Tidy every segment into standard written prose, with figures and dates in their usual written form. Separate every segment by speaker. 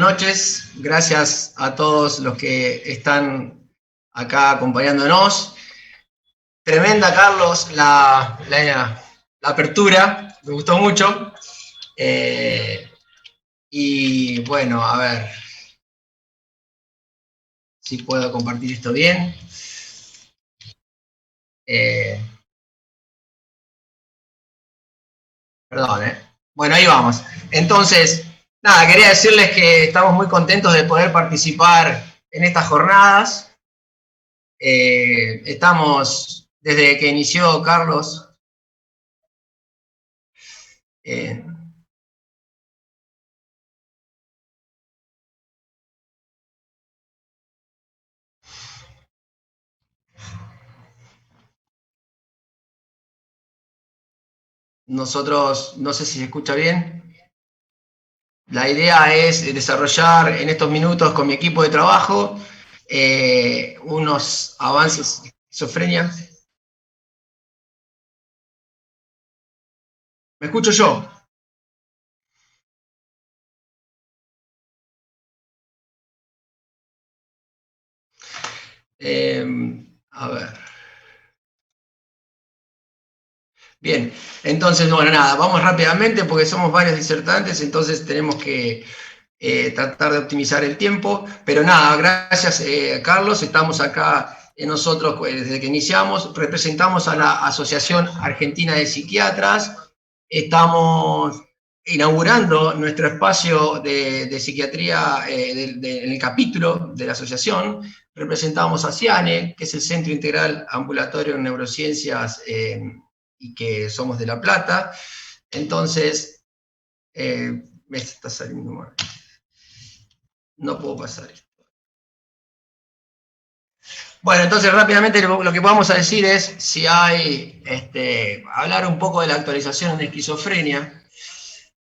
Speaker 1: noches. Gracias a todos los que están acá acompañándonos. Tremenda, Carlos, la apertura. Me gustó mucho. Y bueno, a ver si puedo compartir esto bien. Perdón, Bueno, ahí vamos. Entonces, nada, quería decirles que estamos muy contentos de poder participar en estas jornadas. Estamos, desde que inició Carlos, nosotros, no sé si se escucha bien. La idea es desarrollar en estos minutos con mi equipo de trabajo unos avances de esquizofrenia. ¿Me escucho yo? A ver. Bien, entonces, bueno, nada, vamos rápidamente porque somos varios disertantes, entonces tenemos que tratar de optimizar el tiempo. Pero nada, gracias Carlos, estamos acá nosotros desde que iniciamos, representamos a la Asociación Argentina de Psiquiatras, estamos inaugurando nuestro espacio de psiquiatría en el capítulo de la asociación. Representamos a CIANE, que es el Centro Integral Ambulatorio en Neurociencias y que somos de La Plata. Entonces, me está saliendo mal. No puedo pasar esto. Bueno, entonces rápidamente lo que vamos a decir es si hay, hablar un poco de la actualización en esquizofrenia.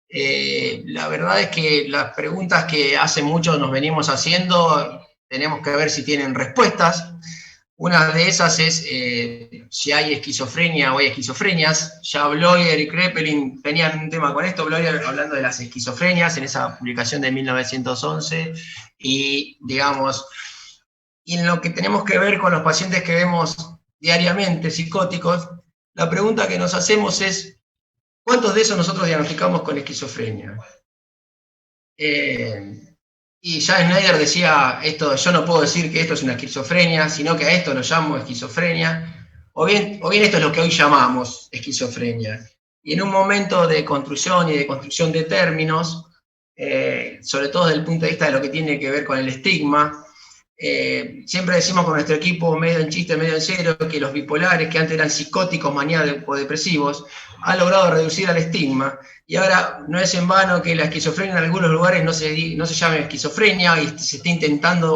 Speaker 1: La verdad es que las preguntas que hace mucho nos venimos haciendo, tenemos que ver si tienen respuestas. Una de esas es si hay esquizofrenia o hay esquizofrenias. Ya Bloyer y Kraepelin tenían un tema con esto, Bloyer hablando de las esquizofrenias en esa publicación de 1911, y digamos, y en lo que tenemos que ver con los pacientes que vemos diariamente psicóticos, la pregunta que nos hacemos es, ¿cuántos de esos nosotros diagnosticamos con esquizofrenia? Y ya Schneider decía, esto, yo no puedo decir que esto es una esquizofrenia, sino que a esto lo llamo esquizofrenia, o bien esto es lo que hoy llamamos esquizofrenia. Y en un momento de construcción y de construcción de términos, sobre todo desde el punto de vista de lo que tiene que ver con el estigma, siempre decimos con nuestro equipo, medio en chiste, medio en serio, que los bipolares, que antes eran psicóticos, maníacos o depresivos, han logrado reducir al estigma. Y ahora no es en vano que la esquizofrenia en algunos lugares no se llame esquizofrenia y se está intentando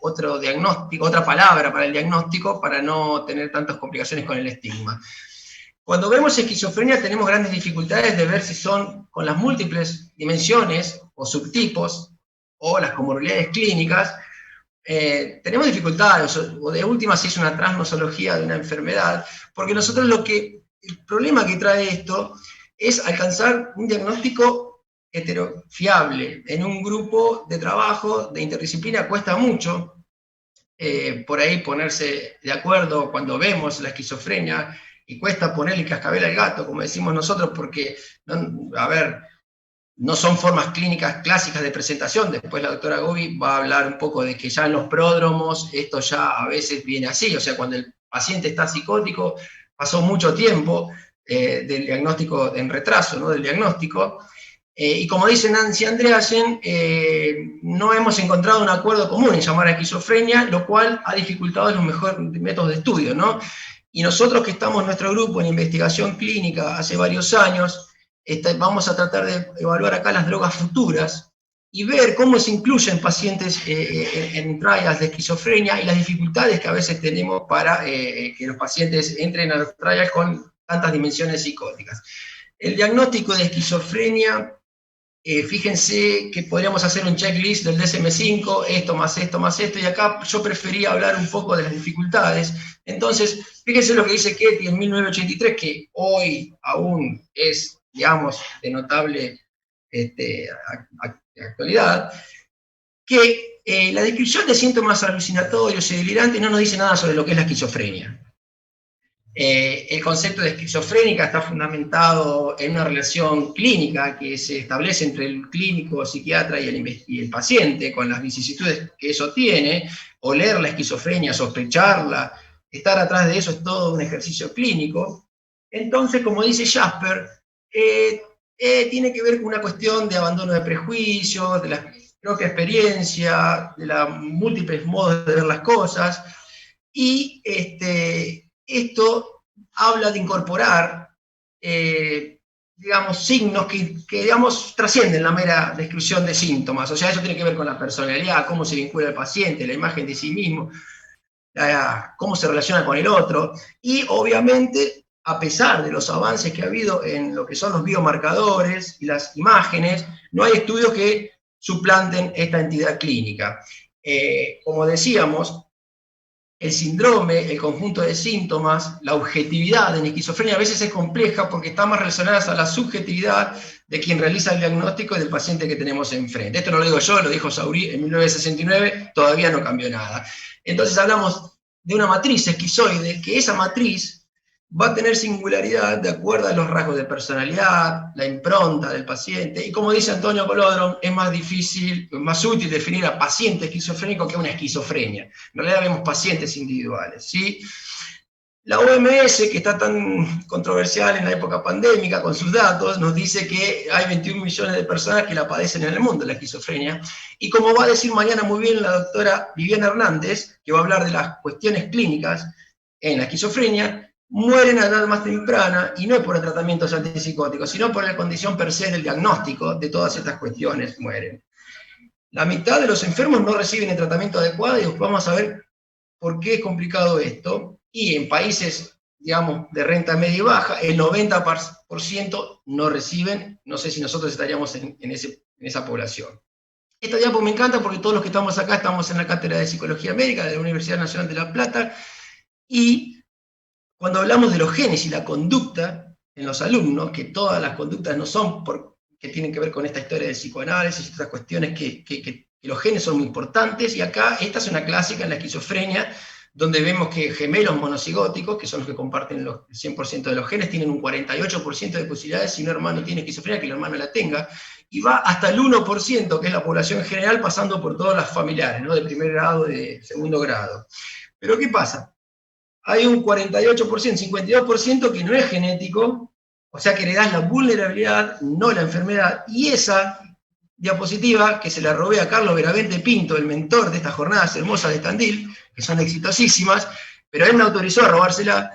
Speaker 1: otro diagnóstico, otra palabra para el diagnóstico para no tener tantas complicaciones con el estigma. Cuando vemos esquizofrenia tenemos grandes dificultades de ver si son con las múltiples dimensiones o subtipos o las comorbilidades clínicas. Tenemos dificultades, o de última si es una transnosología de una enfermedad, porque nosotros el problema que trae esto es alcanzar un diagnóstico heterofiable. En un grupo de trabajo de interdisciplina cuesta mucho por ahí ponerse de acuerdo cuando vemos la esquizofrenia, y cuesta ponerle cascabel al gato, como decimos nosotros, porque, a ver, no son formas clínicas clásicas de presentación. Después la doctora Gobi va a hablar un poco de que ya en los pródromos esto ya a veces viene así, o sea, cuando el paciente está psicótico, pasó mucho tiempo del diagnóstico en retraso, ¿no? Del diagnóstico. Y como dice Nancy Andreasen, no hemos encontrado un acuerdo común en llamar a esquizofrenia, lo cual ha dificultado los mejores métodos de estudio, ¿no? Y nosotros que estamos en nuestro grupo en investigación clínica hace varios años, vamos a tratar de evaluar acá las drogas futuras y ver cómo se incluyen pacientes en trials de esquizofrenia y las dificultades que a veces tenemos para que los pacientes entren a los trials con tantas dimensiones psicóticas. El diagnóstico de esquizofrenia, fíjense que podríamos hacer un checklist del DSM-5, esto más esto más esto, y acá yo prefería hablar un poco de las dificultades. Entonces, fíjense lo que dice Ketty en 1983, que hoy aún es, digamos, de notable actualidad. que la descripción de síntomas alucinatorios y delirantes no nos dice nada sobre lo que es la esquizofrenia. El concepto de esquizofrénica está fundamentado en una relación clínica que se establece entre el clínico, psiquiatra y el paciente, con las vicisitudes que eso tiene. Oler la esquizofrenia, sospecharla, estar atrás de eso es todo un ejercicio clínico. Entonces, como dice Jasper, tiene que ver con una cuestión de abandono de prejuicios, de la propia experiencia, de los múltiples modos de ver las cosas, y esto habla de incorporar, digamos, signos que, digamos, trascienden la mera descripción de síntomas. O sea, eso tiene que ver con la personalidad, cómo se vincula el paciente, la imagen de sí mismo, cómo se relaciona con el otro. Y obviamente, a pesar de los avances que ha habido en lo que son los biomarcadores y las imágenes, no hay estudios que suplanten esta entidad clínica. Como decíamos, el síndrome, el conjunto de síntomas, la objetividad en esquizofrenia a veces es compleja porque está más relacionada a la subjetividad de quien realiza el diagnóstico y del paciente que tenemos enfrente. Esto no lo digo yo, lo dijo Saurí en 1969, todavía no cambió nada. Entonces hablamos de una matriz esquizoide, que esa matriz va a tener singularidad de acuerdo a los rasgos de personalidad, la impronta del paciente, y como dice Antonio Colodron, es más difícil, más útil definir a paciente esquizofrénico que una esquizofrenia. En realidad vemos pacientes individuales, ¿sí? La OMS, que está tan controversial en la época pandémica con sus datos, nos dice que hay 21 millones de personas que la padecen en el mundo, la esquizofrenia. Y como va a decir mañana muy bien la doctora Viviana Hernández, que va a hablar de las cuestiones clínicas en la esquizofrenia, mueren a edad más temprana, y no es por el tratamiento antipsicótico, sino por la condición per se del diagnóstico de todas estas cuestiones, mueren. La mitad de los enfermos no reciben el tratamiento adecuado, y vamos a ver por qué es complicado esto. Y en países, digamos, de renta media y baja, el 90% no reciben. No sé si nosotros estaríamos en esa población. Esta diapo me encanta porque todos los que estamos acá estamos en la cátedra de Psicología Médica de la Universidad Nacional de La Plata, y cuando hablamos de los genes y la conducta en los alumnos, que todas las conductas no son que tienen que ver con esta historia del psicoanálisis y estas cuestiones que los genes son muy importantes, y acá esta es una clásica en la esquizofrenia, donde vemos que gemelos monocigóticos, que son los que comparten el 100% de los genes, tienen un 48% de posibilidades, si un hermano tiene esquizofrenia, que el hermano la tenga, y va hasta el 1%, que es la población en general, pasando por todas las familiares, ¿no? De primer grado, de segundo grado. Pero ¿qué pasa? Hay un 48%, 52% que no es genético, o sea que heredás la vulnerabilidad, no la enfermedad, y esa diapositiva, que se la robé a Carlos Veravente Pinto, el mentor de estas jornadas hermosas de Tandil, que son exitosísimas, pero él me autorizó a robársela,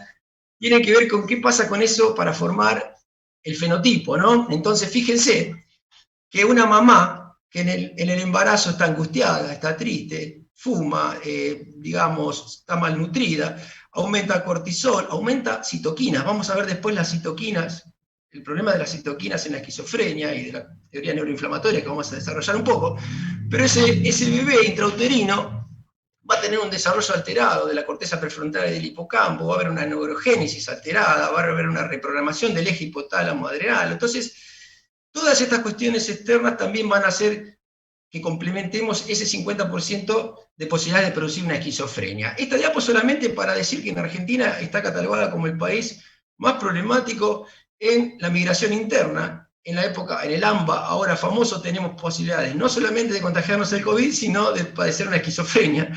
Speaker 1: tiene que ver con qué pasa con eso para formar el fenotipo, ¿no? Entonces, fíjense que una mamá que en el embarazo está angustiada, está triste, fuma, digamos, está malnutrida, aumenta cortisol, aumenta citoquinas. Vamos a ver después las citoquinas, el problema de las citoquinas en la esquizofrenia y de la teoría neuroinflamatoria que vamos a desarrollar un poco, pero ese bebé intrauterino va a tener un desarrollo alterado de la corteza prefrontal y del hipocampo, va a haber una neurogénesis alterada, va a haber una reprogramación del eje hipotálamo-adrenal. Entonces, todas estas cuestiones externas también van a hacer que complementemos ese 50% de posibilidades de producir una esquizofrenia. Esta diapo solamente para decir que en Argentina está catalogada como el país más problemático en la migración interna. En la época, en el AMBA, ahora famoso, tenemos posibilidades no solamente de contagiarnos el COVID, sino de padecer una esquizofrenia,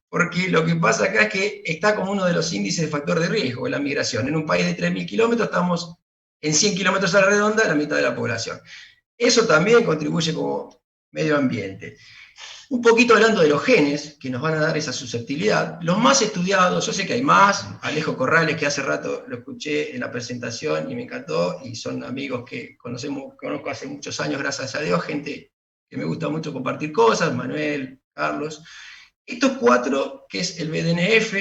Speaker 1: porque lo que pasa acá es que está como uno de los índices de factor de riesgo de la migración. En un país de 3.000 kilómetros estamos en 100 kilómetros a la redonda, la mitad de la población. Eso también contribuye como medio ambiente. Un poquito hablando de los genes, que nos van a dar esa susceptibilidad. Los más estudiados, yo sé que hay más, Alejo Corrales, que hace rato lo escuché en la presentación y me encantó, y son amigos que conozco hace muchos años, gracias a Dios, gente que me gusta mucho compartir cosas, Manuel, Carlos. Estos cuatro, que es el BDNF,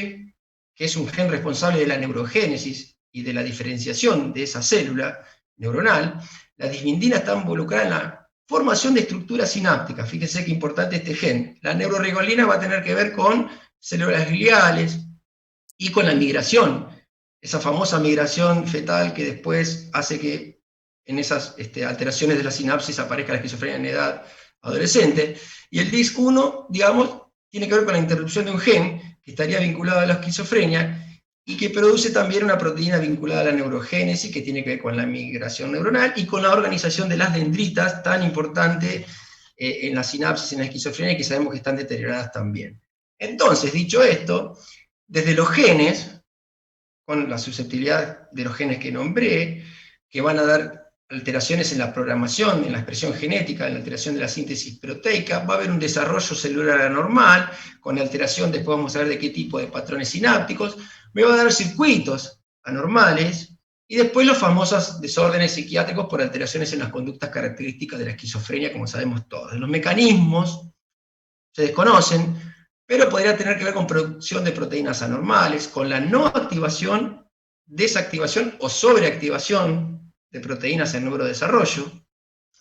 Speaker 1: que es un gen responsable de la neurogénesis y de la diferenciación de esa célula neuronal. La dismindina está involucrada en la formación de estructuras sinápticas. Fíjense qué importante este gen. La neurorregolina va a tener que ver con células gliales y con la migración, esa famosa migración fetal que después hace que en esas alteraciones de la sinapsis aparezca la esquizofrenia en edad adolescente, y el DIS1, digamos, tiene que ver con la interrupción de un gen que estaría vinculado a la esquizofrenia y que produce también una proteína vinculada a la neurogénesis que tiene que ver con la migración neuronal y con la organización de las dendritas, tan importante en la sinapsis en la esquizofrenia y que sabemos que están deterioradas también. Entonces, dicho esto, desde los genes, con la susceptibilidad de los genes que nombré, que van a dar alteraciones en la programación, en la expresión genética, en la alteración de la síntesis proteica, va a haber un desarrollo celular anormal, con alteración, después vamos a ver de qué tipo de patrones sinápticos, me va a dar circuitos anormales, y después los famosos desórdenes psiquiátricos por alteraciones en las conductas características de la esquizofrenia, como sabemos todos. Los mecanismos se desconocen, pero podría tener que ver con producción de proteínas anormales, con la no activación, desactivación o sobreactivación de proteínas en neurodesarrollo,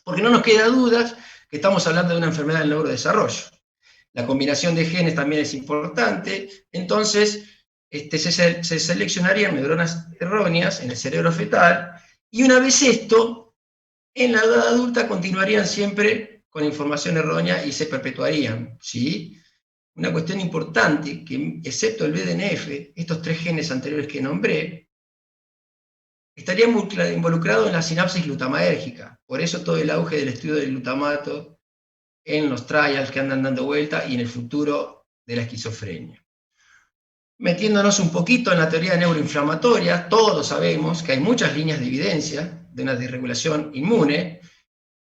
Speaker 1: porque no nos queda dudas que estamos hablando de una enfermedad del neurodesarrollo. La combinación de genes también es importante, entonces se seleccionarían neuronas erróneas en el cerebro fetal, y una vez esto, en la edad adulta continuarían siempre con información errónea y se perpetuarían, ¿sí? Una cuestión importante, que excepto el BDNF, estos tres genes anteriores que nombré, estaría involucrado en la sinapsis glutamatérgica. Por eso todo el auge del estudio del glutamato en los trials que andan dando vuelta y en el futuro de la esquizofrenia. Metiéndonos un poquito en la teoría neuroinflamatoria, todos sabemos que hay muchas líneas de evidencia de una desregulación inmune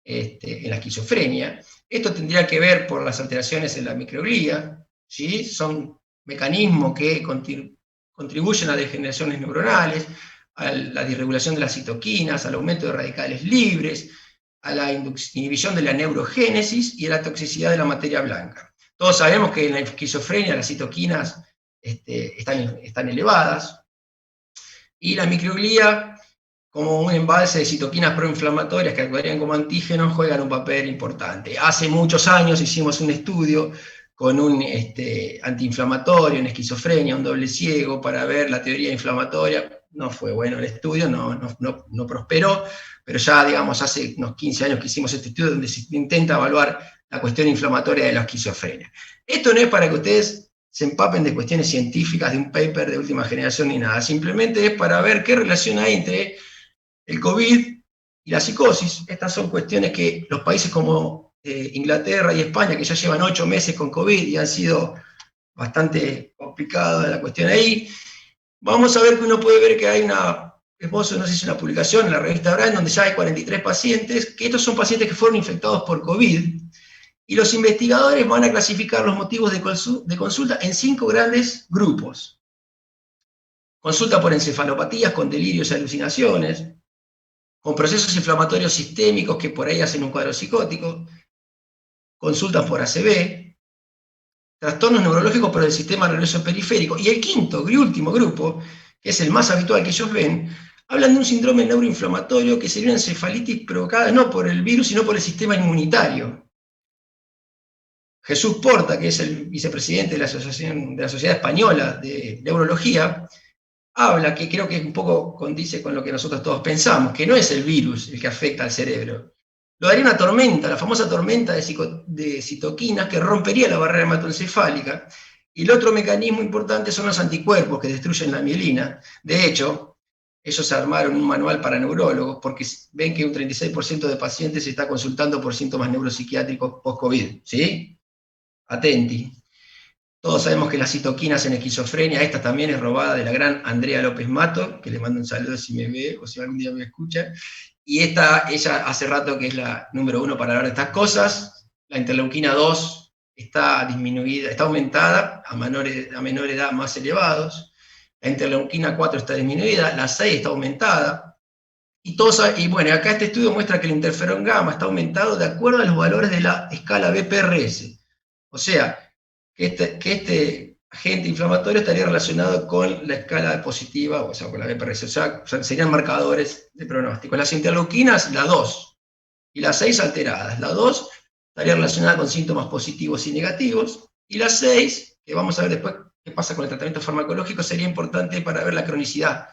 Speaker 1: en la esquizofrenia. Esto tendría que ver por las alteraciones en la microglía, ¿sí? Son mecanismos que contribuyen a degeneraciones neuronales, a la disregulación de las citoquinas, al aumento de radicales libres, a la inhibición de la neurogénesis y a la toxicidad de la materia blanca. Todos sabemos que en la esquizofrenia las citoquinas están elevadas, y la microglía, como un embalse de citoquinas proinflamatorias que actuarían como antígenos, juegan un papel importante. Hace muchos años hicimos un estudio con un antiinflamatorio en esquizofrenia, un doble ciego, para ver la teoría inflamatoria. No fue bueno el estudio, no prosperó, pero ya, digamos, hace unos 15 años que hicimos este estudio donde se intenta evaluar la cuestión inflamatoria de la esquizofrenia. Esto no es para que ustedes se empapen de cuestiones científicas, de un paper de última generación ni nada, simplemente es para ver qué relación hay entre el COVID y la psicosis. Estas son cuestiones que los países como Inglaterra y España, que ya llevan 8 meses con COVID y han sido bastante complicada la cuestión ahí, vamos a ver que uno puede ver que hay una, no sé si es una publicación en la revista Brain, donde ya hay 43 pacientes, que estos son pacientes que fueron infectados por COVID, y los investigadores van a clasificar los motivos de consulta en 5 grandes grupos. Consulta por encefalopatías con delirios y alucinaciones, con procesos inflamatorios sistémicos que por ahí hacen un cuadro psicótico, consultas por ACV, trastornos neurológicos por el sistema nervioso periférico, y el quinto y último grupo, que es el más habitual que ellos ven, hablan de un síndrome neuroinflamatorio que sería una encefalitis provocada no por el virus, sino por el sistema inmunitario. Jesús Porta, que es el vicepresidente de la Sociedad Española de Neurología, habla, que creo que un poco condice con lo que nosotros todos pensamos, que no es el virus el que afecta al cerebro. Lo daría una tormenta, la famosa tormenta de citoquinas que rompería la barrera hematoencefálica. Y el otro mecanismo importante son los anticuerpos que destruyen la mielina. De hecho, ellos armaron un manual para neurólogos porque ven que un 36% de pacientes se está consultando por síntomas neuropsiquiátricos post-COVID. ¿Sí? Atenti. Todos sabemos que las citoquinas en esquizofrenia, esta también es robada de la gran Andrea López Mato, que le mando un saludo si me ve o si algún día me escucha. Y ella hace rato que es la número 1 para hablar de estas cosas. La interleuquina 2 está disminuida, está aumentada a menor edad más elevados. La interleuquina 4 está disminuida, la 6 está aumentada. Y bueno, acá este estudio muestra que el interferón gamma está aumentado de acuerdo a los valores de la escala BPRS. O sea, que este agente inflamatorio estaría relacionado con la escala positiva, o sea, con la BPRS, o sea, serían marcadores de pronóstico. Las interleuquinas, la 2, y la 6 alteradas. La 2 estaría relacionada con síntomas positivos y negativos, y la 6, que vamos a ver después qué pasa con el tratamiento farmacológico, sería importante para ver la cronicidad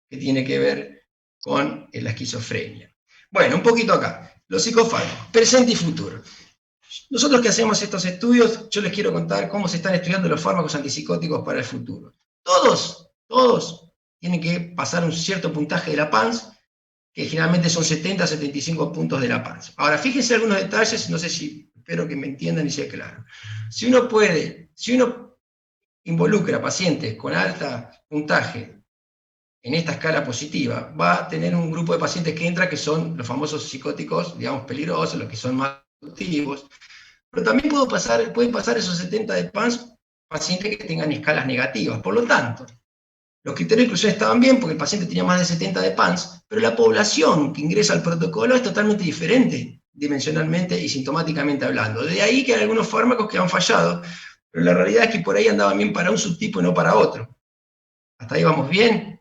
Speaker 1: que tiene que ver con la esquizofrenia. Bueno, un poquito acá. Los psicofármacos, presente y futuro. Nosotros que hacemos estos estudios, yo les quiero contar cómo se están estudiando los fármacos antipsicóticos para el futuro. Todos tienen que pasar un cierto puntaje de la PANSS, que generalmente son 70 a 75 puntos de la PANSS. Ahora, fíjense algunos detalles, no sé si, espero que me entiendan y sea claro. Si uno involucra a pacientes con alto puntaje en esta escala positiva, va a tener un grupo de pacientes que entra que son los famosos psicóticos, digamos, peligrosos, los que son más productivos, pero también pueden pasar esos 70 de PANSS pacientes que tengan escalas negativas. Por lo tanto, los criterios de inclusión estaban bien porque el paciente tenía más de 70 de PANSS, pero la población que ingresa al protocolo es totalmente diferente, dimensionalmente y sintomáticamente hablando. De ahí que hay algunos fármacos que han fallado, pero la realidad es que por ahí andaban bien para un subtipo y no para otro. ¿Hasta ahí vamos bien?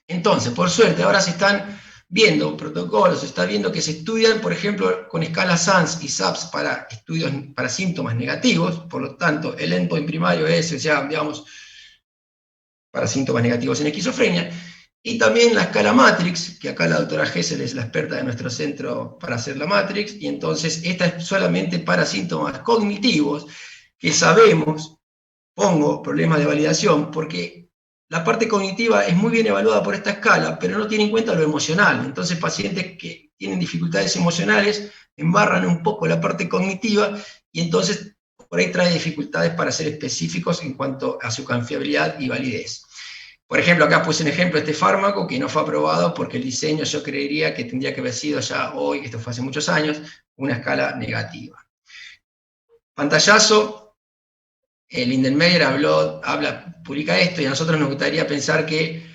Speaker 1: Entonces, por suerte, ahora se están viendo protocolos, se está viendo que se estudian, por ejemplo, con escalas SANS y SAPS para estudios para síntomas negativos, por lo tanto, el endpoint primario es, o sea, digamos, para síntomas negativos en esquizofrenia, y también la escala Matrix, que acá la doctora Gessel es la experta de nuestro centro para hacer la Matrix, y entonces esta es solamente para síntomas cognitivos, que sabemos, pongo problemas de validación, porque la parte cognitiva es muy bien evaluada por esta escala, pero no tiene en cuenta lo emocional. Entonces, pacientes que tienen dificultades emocionales embarran un poco la parte cognitiva y entonces por ahí trae dificultades para ser específicos en cuanto a su confiabilidad y validez. Por ejemplo, acá puse un ejemplo de este fármaco que no fue aprobado porque el diseño yo creería que tendría que haber sido ya hoy, esto fue hace muchos años, una escala negativa. Pantallazo. Lindenmayer publica esto y a nosotros nos gustaría pensar que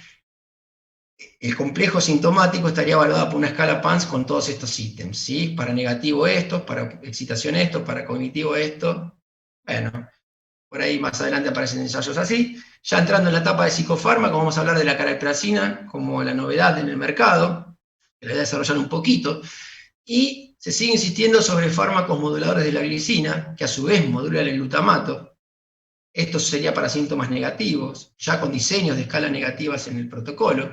Speaker 1: el complejo sintomático estaría evaluado por una escala PANSS con todos estos ítems, ¿sí? Para negativo esto, para excitación esto, para cognitivo esto. Bueno, por ahí más adelante aparecen ensayos así. Ya entrando en la etapa de psicofármaco, vamos a hablar de la cariprazina como la novedad en el mercado, que la voy a desarrollar un poquito. Y se sigue insistiendo sobre fármacos moduladores de la glicina, que a su vez modulan el glutamato. Esto sería para síntomas negativos, ya con diseños de escala negativas en el protocolo.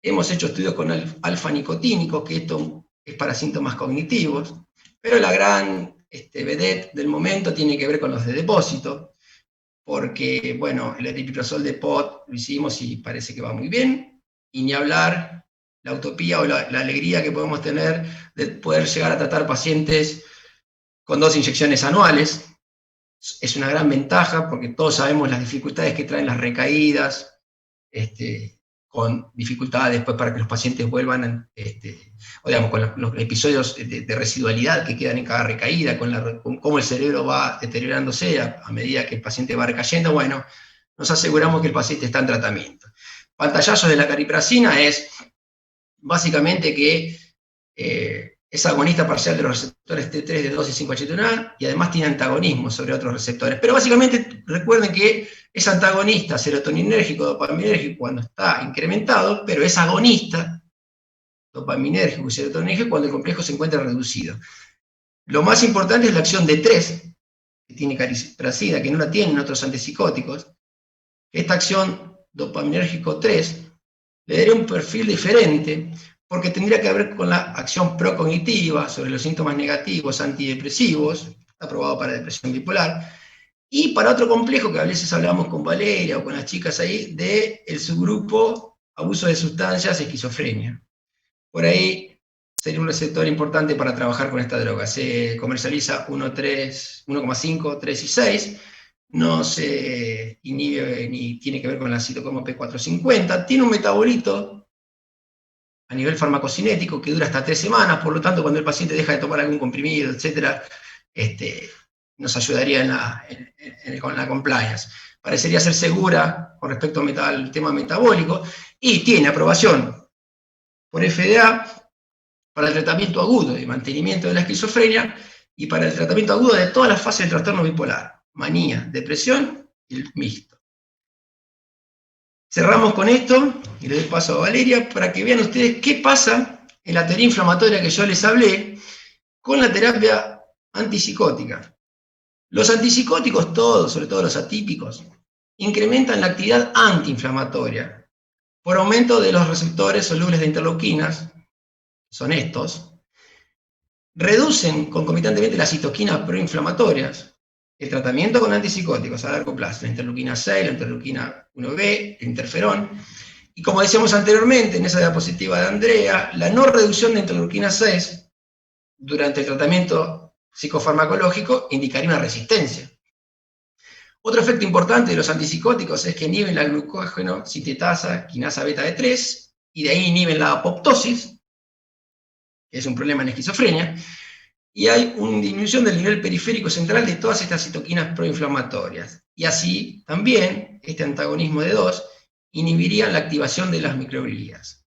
Speaker 1: Hemos hecho estudios con alfa-nicotínicos, que esto es para síntomas cognitivos, pero la gran vedette del momento tiene que ver con los de depósito, porque, bueno, el aripiprazol de POT lo hicimos y parece que va muy bien, y ni hablar la utopía o la alegría que podemos tener de poder llegar a tratar pacientes con 2 inyecciones anuales. Es una gran ventaja porque todos sabemos las dificultades que traen las recaídas, con dificultades después para que los pacientes vuelvan, o digamos, con los episodios de residualidad que quedan en cada recaída, con cómo el cerebro va deteriorándose a medida que el paciente va recayendo. Bueno, nos aseguramos que el paciente está en tratamiento. Pantallazos de la cariprazina es básicamente que es agonista parcial de los receptores T3 de 2 y 5-HT1A y además tiene antagonismo sobre otros receptores. Pero básicamente recuerden que es antagonista serotoninérgico, dopaminérgico cuando está incrementado, pero es agonista dopaminérgico y serotoninérgico cuando el complejo se encuentra reducido. Lo más importante es la acción D3, que tiene cariprazina, que no la tienen otros antipsicóticos. Esta acción dopaminérgico 3 le daría un perfil diferente, porque tendría que ver con la acción procognitiva sobre los síntomas negativos antidepresivos, aprobado para depresión bipolar, y para otro complejo que a veces hablamos con Valeria o con las chicas ahí, del subgrupo abuso de sustancias, esquizofrenia. Por ahí sería un receptor importante para trabajar con esta droga. Se comercializa 1,5, 3 y 6, no se inhibe ni tiene que ver con la citocromo P450, tiene un metabolito a nivel farmacocinético que dura hasta 3 semanas, por lo tanto, cuando el paciente deja de tomar algún comprimido, etc., nos ayudaría con la compliance. Parecería ser segura con respecto al tema metabólico y tiene aprobación por FDA para el tratamiento agudo y mantenimiento de la esquizofrenia y para el tratamiento agudo de todas las fases del trastorno bipolar, manía, depresión y el mixto. Cerramos con esto y le doy paso a Valeria para que vean ustedes qué pasa en la teoría inflamatoria que yo les hablé con la terapia antipsicótica. Los antipsicóticos todos, sobre todo los atípicos, incrementan la actividad antiinflamatoria por aumento de los receptores solubles de interleuquinas, son estos, reducen concomitantemente las citoquinas proinflamatorias. El tratamiento con antipsicóticos a largo plazo, la interleuquina 6, la interleuquina 1B, el interferón. Y como decíamos anteriormente, en esa diapositiva de Andrea, la no reducción de interleuquina 6 durante el tratamiento psicofarmacológico indicaría una resistencia. Otro efecto importante de los antipsicóticos es que inhiben la glucógeno citetasa quinasa beta de 3 y de ahí inhiben la apoptosis, que es un problema en esquizofrenia, y hay una disminución del nivel periférico central de todas estas citoquinas proinflamatorias. Y así, también, este antagonismo de 2 inhibiría la activación de las microglías.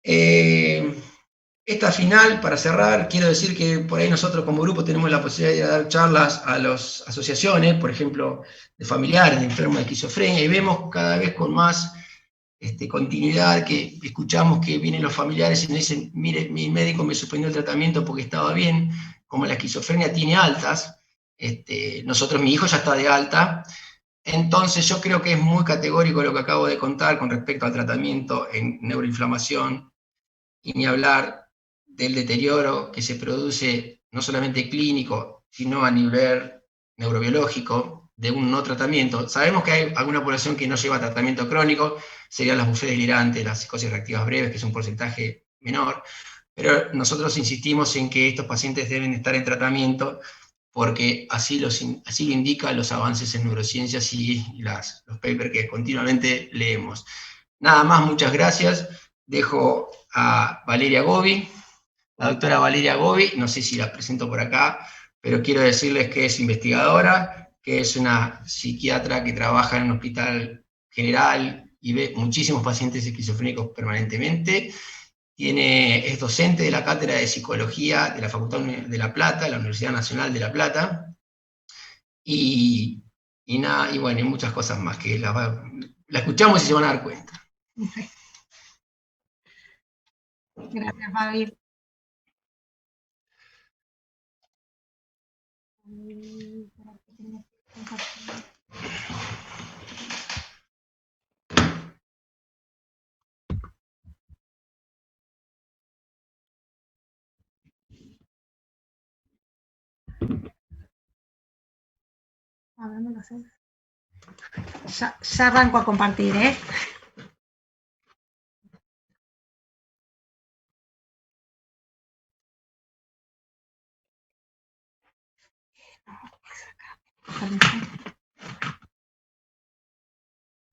Speaker 1: Esta final, para cerrar, quiero decir que por ahí nosotros como grupo tenemos la posibilidad de dar charlas a las asociaciones, por ejemplo, de familiares de enfermos de esquizofrenia, y vemos cada vez con más continuidad que escuchamos que vienen los familiares y nos dicen, mire, mi médico me suspendió el tratamiento porque estaba bien, como la esquizofrenia tiene altas, nosotros, mi hijo ya está de alta, entonces yo creo que es muy categórico lo que acabo de contar con respecto al tratamiento en neuroinflamación, y ni hablar del deterioro que se produce no solamente clínico, sino a nivel neurobiológico de un no tratamiento. Sabemos que hay alguna población que no lleva tratamiento crónico, serían las bufés delirantes, las psicosis reactivas breves, que es un porcentaje menor, pero nosotros insistimos en que estos pacientes deben estar en tratamiento porque así lo indican los avances en neurociencias y los papers que continuamente leemos. Nada más, muchas gracias. Dejo a Valeria Gobi, la doctora Valeria Gobi, no sé si la presento por acá, pero quiero decirles que es investigadora, que es una psiquiatra que trabaja en un hospital general y ve muchísimos pacientes esquizofrénicos permanentemente. Es docente de la Cátedra de Psicología de la Facultad de La Plata, de la Universidad Nacional de La Plata, y bueno, y muchas cosas más que la escuchamos y se van a dar cuenta.
Speaker 2: Gracias, Fabi. A ver, ¿me lo haces? Ya arranco a compartir, ¿eh?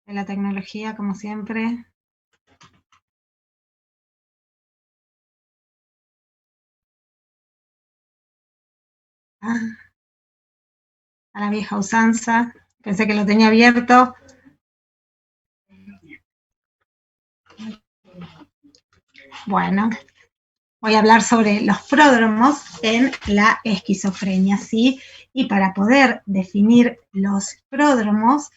Speaker 2: De la tecnología, como siempre. A la vieja usanza. Pensé que lo tenía abierto. Bueno, voy a hablar sobre los pródromos en la esquizofrenia, ¿sí? Y para poder definir los pródromos,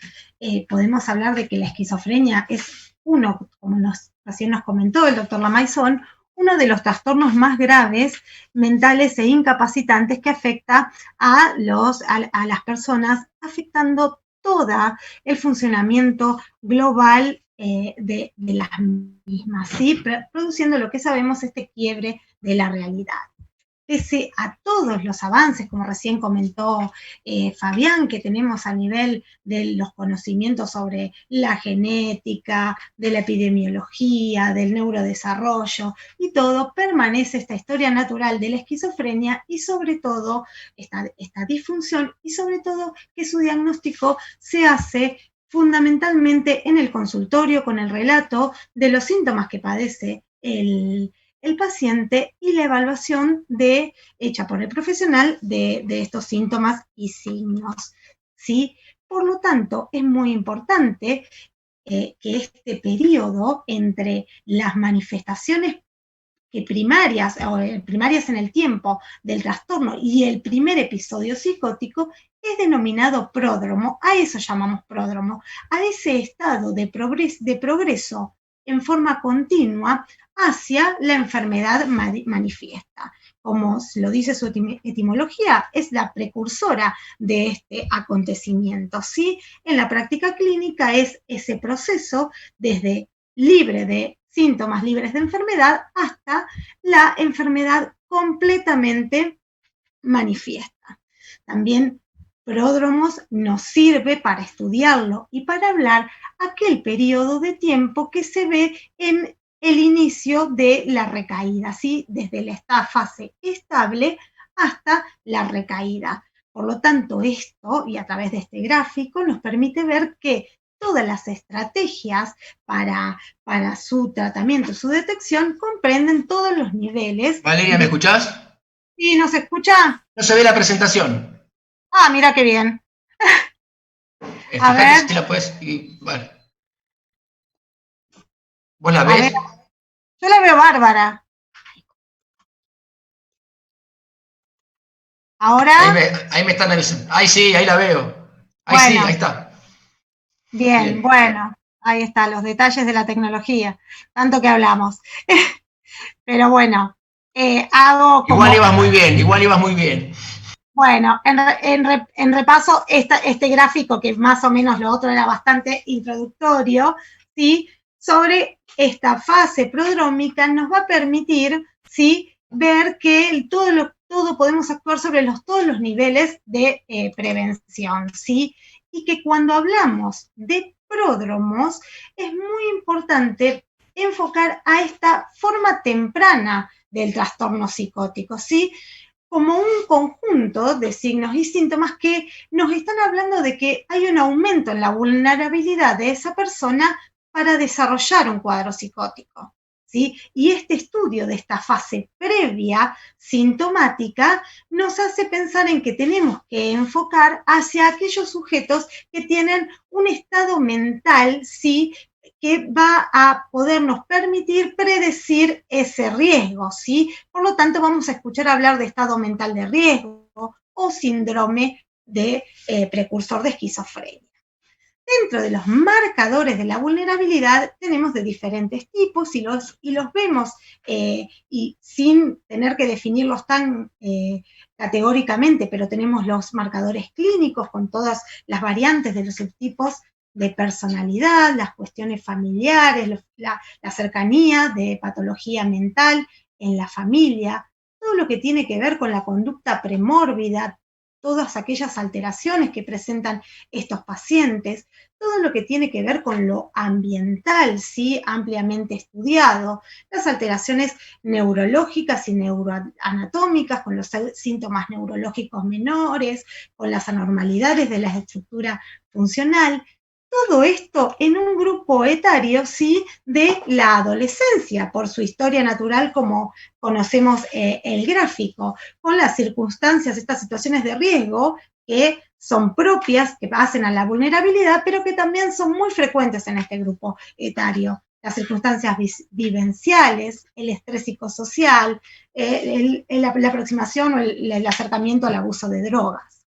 Speaker 2: podemos hablar de que la esquizofrenia es uno, como recién nos comentó el doctor Lamaison, uno de los trastornos más graves, mentales e incapacitantes que afecta a las personas, afectando todo el funcionamiento global de las mismas, ¿sí? Produciendo lo que sabemos este quiebre de la realidad. Pese a todos los avances, como recién comentó Fabián, que tenemos a nivel de los conocimientos sobre la genética, de la epidemiología, del neurodesarrollo y todo, permanece esta historia natural de la esquizofrenia y sobre todo esta disfunción y sobre todo que su diagnóstico se hace fundamentalmente en el consultorio con el relato de los síntomas que padece el paciente y la evaluación hecha por el profesional de estos síntomas y signos, ¿sí? Por lo tanto, es muy importante que este periodo entre las manifestaciones primarias en el tiempo del trastorno y el primer episodio psicótico es denominado pródromo. A eso llamamos pródromo, a ese estado de progreso en forma continua hacia la enfermedad manifiesta. Como lo dice su etimología, es la precursora de este acontecimiento, ¿sí? En la práctica clínica es ese proceso desde libre de síntomas libres de enfermedad hasta la enfermedad completamente manifiesta. También pródromos nos sirve para estudiarlo y para hablar aquel periodo de tiempo que se ve en el inicio de la recaída, ¿sí? Desde esta fase estable hasta la recaída. Por lo tanto, esto, y a través de este gráfico, nos permite ver que todas las estrategias para su tratamiento, su detección, comprenden todos los niveles.
Speaker 1: Valeria, ¿me escuchás?
Speaker 2: ¿Sí nos escucha?
Speaker 1: No se ve la presentación.
Speaker 2: Ah, mira qué bien. A
Speaker 1: Fíjate
Speaker 2: ver,
Speaker 1: si la puedes. Vale. ¿Vos la
Speaker 2: a ver,
Speaker 1: ves?
Speaker 2: yo la veo bárbara.
Speaker 1: Ahí
Speaker 2: Ahora,
Speaker 1: me están avisando. Ahí sí, ahí la veo. Ahí sí, ahí
Speaker 2: bueno,
Speaker 1: está.
Speaker 2: bien,
Speaker 1: Bien.
Speaker 2: bueno, ahí está, los detalles de la tecnología, tanto que hablamos. Pero bueno, hago
Speaker 1: Igual
Speaker 2: como,
Speaker 1: ibas muy bien, igual ibas muy bien.
Speaker 2: bueno, en repaso, este gráfico, que más o menos lo otro era bastante introductorio, ¿sí? Sobre esta fase prodrómica nos va a permitir, ¿sí? Ver que todo podemos actuar sobre todos los niveles de prevención, ¿sí? Y que cuando hablamos de pródromos es muy importante enfocar a esta forma temprana del trastorno psicótico, ¿sí? Como un conjunto de signos y síntomas que nos están hablando de que hay un aumento en la vulnerabilidad de esa persona para desarrollar un cuadro psicótico, ¿sí? Y este estudio de esta fase previa sintomática nos hace pensar en que tenemos que enfocar hacia aquellos sujetos que tienen un estado mental, ¿sí? Que va a podernos permitir predecir ese riesgo, ¿sí? Por lo tanto, vamos a escuchar hablar de estado mental de riesgo o síndrome de precursor de esquizofrenia. Dentro de los marcadores de la vulnerabilidad tenemos de diferentes tipos y los vemos y sin tener que definirlos tan categóricamente, pero tenemos los marcadores clínicos con todas las variantes de los subtipos de personalidad, las cuestiones familiares, la cercanía de patología mental en la familia, todo lo que tiene que ver con la conducta premórbida, todas aquellas alteraciones que presentan estos pacientes, todo lo que tiene que ver con lo ambiental, ¿sí? Ampliamente estudiado, las alteraciones neurológicas y neuroanatómicas, con los síntomas neurológicos menores, con las anormalidades de la estructura funcional, todo esto en un grupo etario, ¿sí? De la adolescencia, por su historia natural, como conocemos el gráfico, con las circunstancias, estas situaciones de riesgo que son propias, que hacen a la vulnerabilidad, pero que también son muy frecuentes en este grupo etario. Las circunstancias vivenciales, el estrés psicosocial, la aproximación o el acercamiento al abuso de drogas.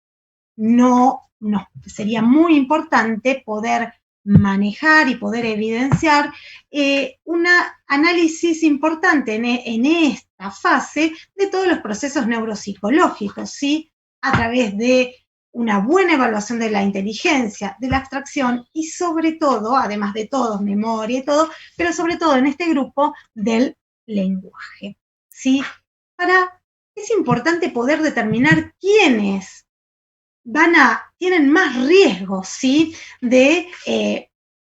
Speaker 2: Sería muy importante poder manejar y poder evidenciar un análisis importante en esta fase de todos los procesos neuropsicológicos, ¿sí? A través de una buena evaluación de la inteligencia, de la abstracción y sobre todo, además de todo, memoria y todo, pero sobre todo en este grupo del lenguaje, ¿sí? Es importante poder determinar quiénes tienen más riesgos, ¿sí? De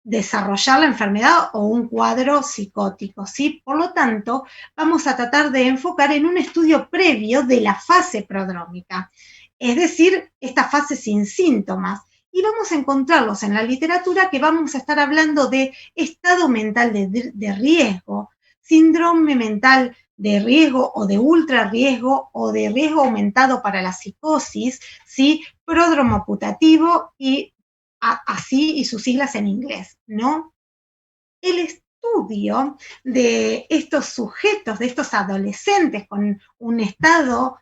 Speaker 2: desarrollar la enfermedad o un cuadro psicótico, ¿sí? Por lo tanto, vamos a tratar de enfocar en un estudio previo de la fase prodrómica, es decir, esta fase sin síntomas. Y vamos a encontrarlos en la literatura que vamos a estar hablando de estado mental de riesgo, síndrome mental de riesgo o de ultra riesgo o de riesgo aumentado para la psicosis, ¿sí? Pródromo putativo y así y sus siglas en inglés, ¿no? El estudio de estos sujetos, de estos adolescentes con un estado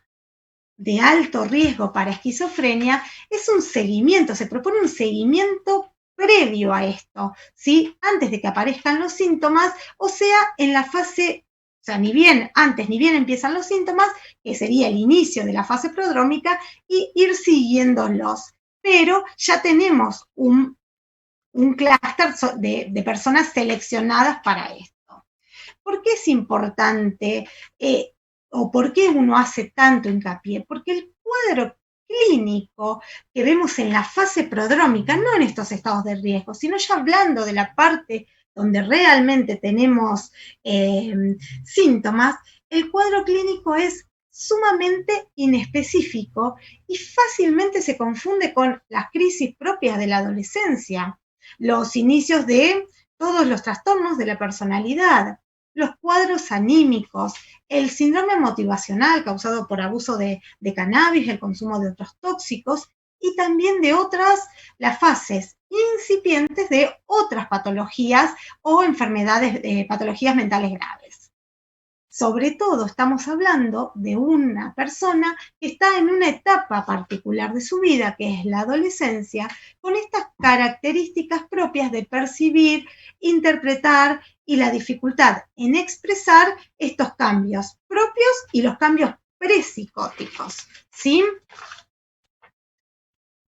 Speaker 2: de alto riesgo para esquizofrenia, es un seguimiento, se propone un seguimiento previo a esto, ¿sí? Antes de que aparezcan los síntomas, o sea, en la fase, o sea, ni bien antes ni bien empiezan los síntomas, que sería el inicio de la fase prodrómica, y ir siguiéndolos. Pero ya tenemos un clúster de personas seleccionadas para esto. ¿Por qué es importante o por qué uno hace tanto hincapié, porque el cuadro clínico que vemos en la fase prodrómica, no en estos estados de riesgo, sino ya hablando de la parte donde realmente tenemos síntomas, el cuadro clínico es sumamente inespecífico y fácilmente se confunde con las crisis propias de la adolescencia, los inicios de todos los trastornos de la personalidad, los cuadros anímicos, el síndrome motivacional causado por abuso de cannabis, el consumo de otros tóxicos y también de otras, las fases incipientes de otras patologías o enfermedades, patologías mentales graves. Sobre todo estamos hablando de una persona que está en una etapa particular de su vida, que es la adolescencia, con estas características propias de percibir, interpretar y la dificultad en expresar estos cambios propios y los cambios prepsicóticos, ¿sí?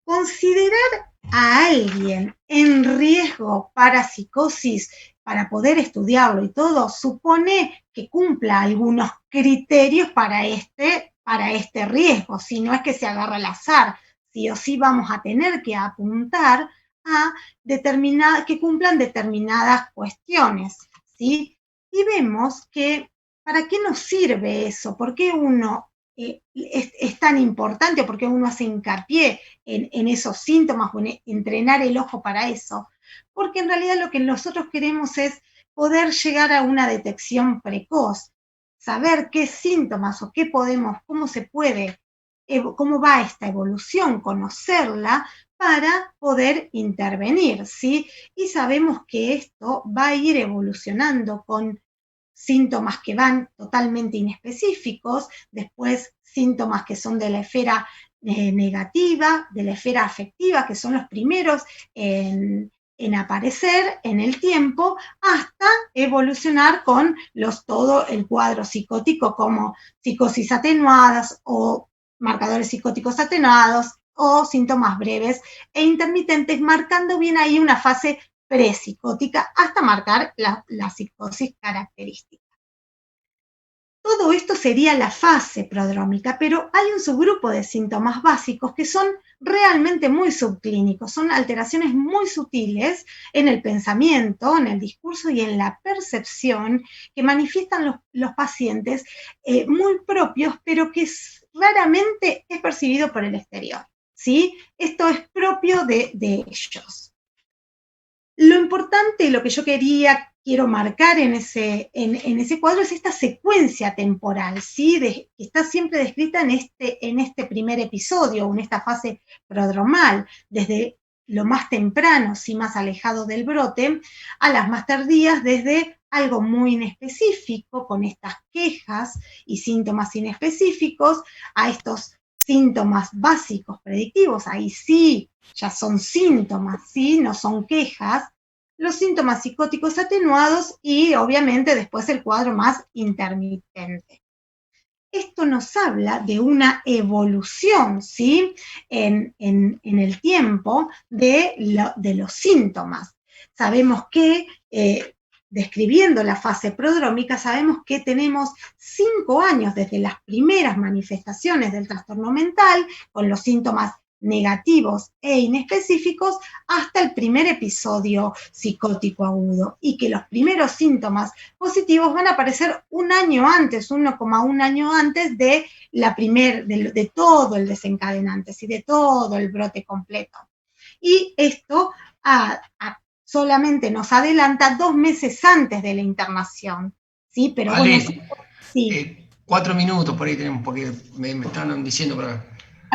Speaker 2: Considerar a alguien en riesgo para psicosis, para poder estudiarlo y todo, supone que cumpla algunos criterios para este riesgo, si no es que se agarra al azar, sí o sí vamos a tener que apuntar a que cumplan determinadas cuestiones, ¿sí? Y vemos que, ¿para qué nos sirve eso? ¿Por qué uno es tan importante? ¿Por qué uno hace hincapié en esos síntomas o en entrenar el ojo para eso? Porque en realidad lo que nosotros queremos es poder llegar a una detección precoz, saber qué síntomas o qué podemos, cómo se puede, cómo va esta evolución, conocerla para poder intervenir, ¿sí? Y sabemos que esto va a ir evolucionando con síntomas que van totalmente inespecíficos, después síntomas que son de la esfera negativa, de la esfera afectiva, que son los primeros en aparecer en el tiempo, hasta evolucionar con todo el cuadro psicótico como psicosis atenuadas o marcadores psicóticos atenuados o síntomas breves e intermitentes, marcando bien ahí una fase prepsicótica hasta marcar la psicosis característica. Todo esto sería la fase prodrómica, pero hay un subgrupo de síntomas básicos que son realmente muy subclínicos, son alteraciones muy sutiles en el pensamiento, en el discurso y en la percepción que manifiestan los pacientes, muy propios, pero que raramente es percibido por el exterior, ¿sí? Esto es propio de ellos. Lo importante y lo que yo quiero marcar en ese cuadro es esta secuencia temporal, ¿sí? Que está siempre descrita en este primer episodio, o en esta fase prodromal, desde lo más temprano, sí, más alejado del brote, a las más tardías, desde algo muy inespecífico, con estas quejas y síntomas inespecíficos, a estos síntomas básicos predictivos, ahí sí, ya son síntomas, ¿sí? No son quejas, los síntomas psicóticos atenuados y obviamente después el cuadro más intermitente. Esto nos habla de una evolución, ¿sí? En el tiempo de los síntomas. Sabemos que, describiendo la fase prodrómica, sabemos que tenemos 5 años desde las primeras manifestaciones del trastorno mental, con los síntomas negativos e inespecíficos, hasta el primer episodio psicótico agudo, y que los primeros síntomas positivos van a aparecer 1 año antes, 1,1 año antes de todo el desencadenante, ¿sí? De todo el brote completo. Y esto solamente nos adelanta 2 meses antes de la internación, ¿sí? Pero
Speaker 1: Ale,
Speaker 2: bueno, sí.
Speaker 1: 4 minutos por ahí tenemos, porque me están diciendo por acá.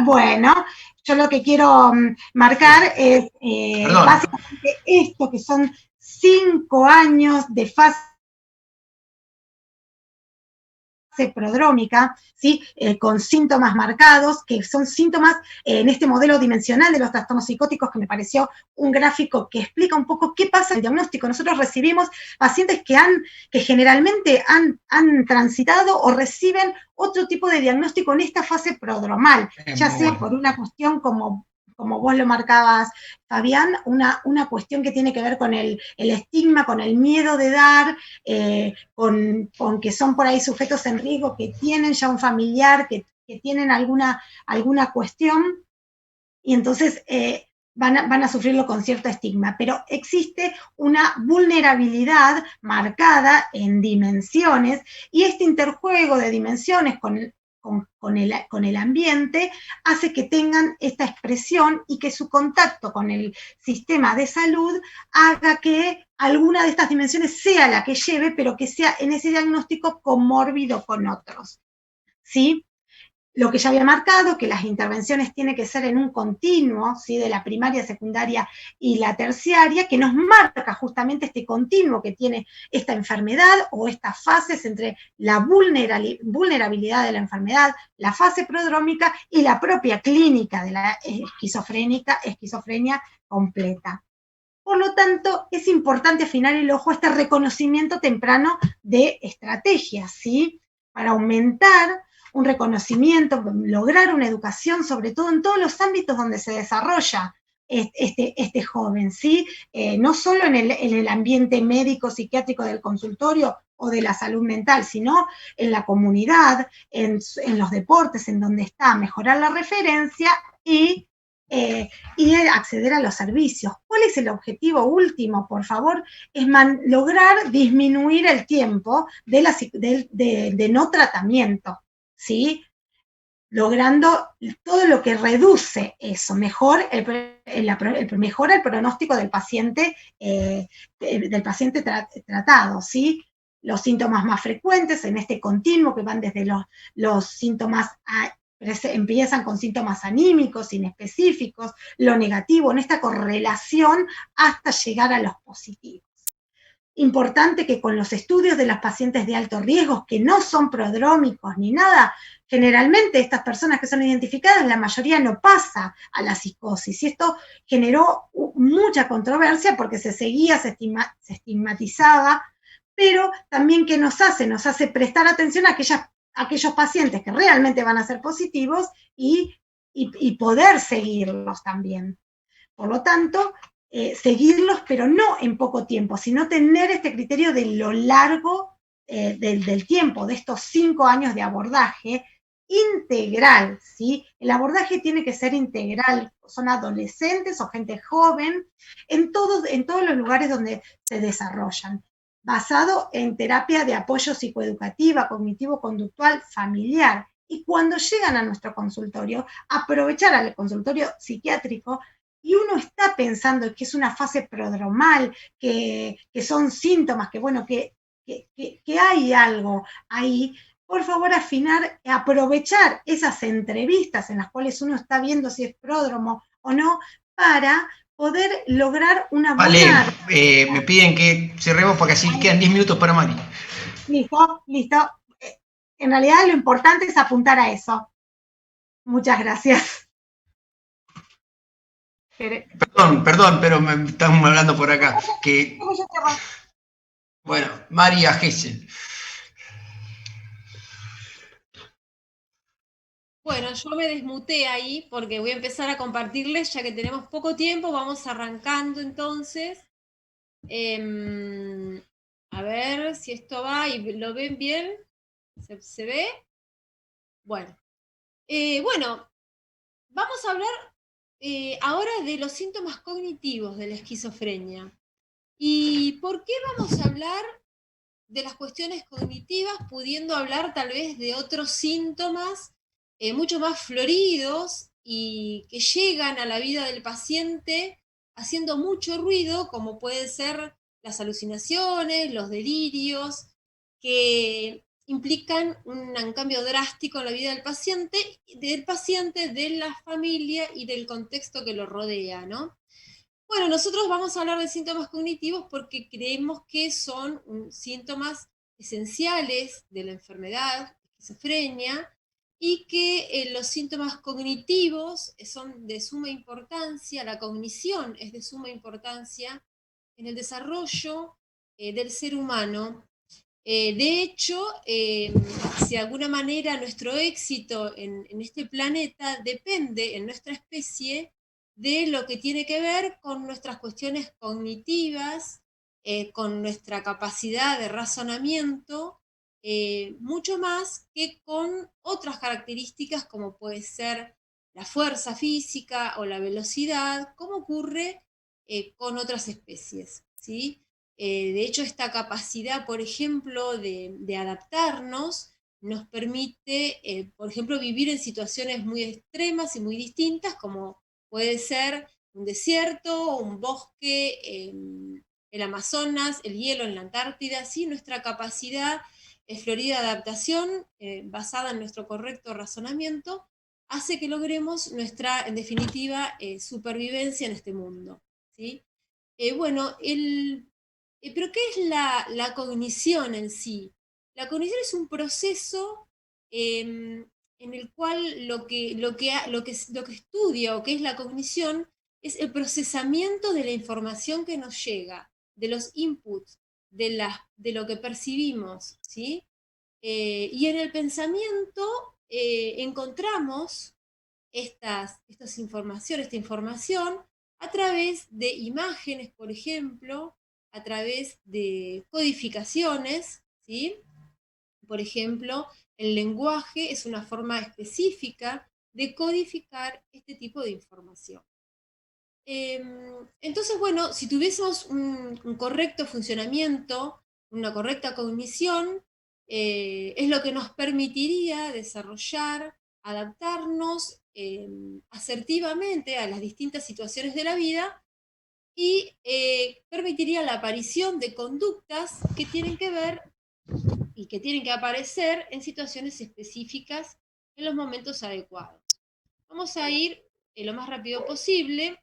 Speaker 2: Bueno, yo lo que quiero marcar es básicamente esto, que son 5 años de fase prodrómica, ¿sí? Con síntomas marcados, que son síntomas en este modelo dimensional de los trastornos psicóticos, que me pareció un gráfico que explica un poco qué pasa en el diagnóstico. Nosotros recibimos pacientes que generalmente han transitado o reciben otro tipo de diagnóstico en esta fase prodromal, ya sea por una cuestión como como vos lo marcabas, Fabián, una cuestión que tiene que ver con el estigma, con el miedo de dar, con que son por ahí sujetos en riesgo, que tienen ya un familiar, que tienen alguna cuestión, y entonces van a sufrirlo con cierto estigma, pero existe una vulnerabilidad marcada en dimensiones, y este interjuego de dimensiones con el ambiente hace que tengan esta expresión y que su contacto con el sistema de salud haga que alguna de estas dimensiones sea la que lleve, pero que sea en ese diagnóstico comórbido con otros. ¿Sí? Lo que ya había marcado, que las intervenciones tienen que ser en un continuo, ¿sí? De la primaria, secundaria y la terciaria, que nos marca justamente este continuo que tiene esta enfermedad o estas fases entre la vulnerabilidad de la enfermedad, la fase prodrómica y la propia clínica de la esquizofrenia completa. Por lo tanto, es importante afinar el ojo a este reconocimiento temprano de estrategias, ¿sí? Para aumentar un reconocimiento, lograr una educación, sobre todo en todos los ámbitos donde se desarrolla este joven, ¿sí? No solo en el ambiente médico, psiquiátrico del consultorio o de la salud mental, sino en la comunidad, en los deportes, en donde está, mejorar la referencia y acceder a los servicios. ¿Cuál es el objetivo último? Por favor, es lograr disminuir el tiempo de no tratamiento, ¿sí? Logrando todo lo que reduce eso, mejora el pronóstico del paciente tratado, ¿sí? Los síntomas más frecuentes en este continuo que van desde los síntomas empiezan con síntomas anímicos, inespecíficos, lo negativo, en esta correlación hasta llegar a los positivos. Importante que con los estudios de los pacientes de alto riesgo, que no son prodrómicos ni nada, generalmente estas personas que son identificadas, la mayoría no pasa a la psicosis, y esto generó mucha controversia porque se seguía, se estigmatizaba, pero también ¿qué nos hace? Nos hace prestar atención a aquellos pacientes que realmente van a ser positivos y poder seguirlos también. Por lo tanto, seguirlos, pero no en poco tiempo, sino tener este criterio de lo largo del tiempo, de estos 5 años de abordaje integral, ¿sí? El abordaje tiene que ser integral, son adolescentes o gente joven, en todos los lugares donde se desarrollan, basado en terapia de apoyo psicoeducativa, cognitivo-conductual, familiar. Y cuando llegan a nuestro consultorio, aprovechar al consultorio psiquiátrico, y uno está pensando que es una fase prodromal, que son síntomas, que bueno, que hay algo ahí, por favor afinar, aprovechar esas entrevistas en las cuales uno está viendo si es pródromo o no, para poder lograr una buena...
Speaker 1: Vale, me piden que cerremos porque así quedan 10 minutos para Mari.
Speaker 2: Listo, listo. En realidad lo importante es apuntar a eso. Muchas gracias.
Speaker 1: Perdón, pero me están hablando por acá. Bueno, María Gesell.
Speaker 3: Bueno, yo me desmuté ahí porque voy a empezar a compartirles, ya que tenemos poco tiempo, vamos arrancando entonces. A ver si esto va y lo ven bien. ¿Se ve? Bueno. Bueno, vamos a hablar ahora de los síntomas cognitivos de la esquizofrenia. ¿Y por qué vamos a hablar de las cuestiones cognitivas, pudiendo hablar tal vez de otros síntomas mucho más floridos y que llegan a la vida del paciente haciendo mucho ruido, como pueden ser las alucinaciones, los delirios, que implican un cambio drástico en la vida del paciente, de la familia y del contexto que lo rodea, ¿no? Bueno, nosotros vamos a hablar de síntomas cognitivos porque creemos que son síntomas esenciales de la enfermedad, esquizofrenia, y que los síntomas cognitivos son de suma importancia, la cognición es de suma importancia en el desarrollo del ser humano. De hecho, si de alguna manera nuestro éxito en este planeta depende en nuestra especie de lo que tiene que ver con nuestras cuestiones cognitivas, con nuestra capacidad de razonamiento, mucho más que con otras características como puede ser la fuerza física o la velocidad, como ocurre con otras especies, ¿sí? De hecho, esta capacidad, por ejemplo, de adaptarnos, nos permite, por ejemplo, vivir en situaciones muy extremas y muy distintas, como puede ser un desierto, un bosque, el Amazonas, el hielo en la Antártida, ¿sí? Nuestra capacidad florida de adaptación, basada en nuestro correcto razonamiento, hace que logremos nuestra, en definitiva, supervivencia en este mundo, ¿sí? Bueno, pero ¿qué es la cognición en sí? La cognición es un proceso en el cual lo que estudia o que es la cognición es el procesamiento de la información que nos llega, de los inputs, de lo que percibimos, ¿sí? Y en el pensamiento encontramos esta información a través de imágenes, por ejemplo, a través de codificaciones, ¿sí? Por ejemplo, el lenguaje es una forma específica de codificar este tipo de información. Entonces, bueno, si tuviésemos un correcto funcionamiento, una correcta cognición, es lo que nos permitiría desarrollar, adaptarnos asertivamente a las distintas situaciones de la vida y permitiría la aparición de conductas que tienen que ver y que tienen que aparecer en situaciones específicas en los momentos adecuados. Vamos a ir lo más rápido posible.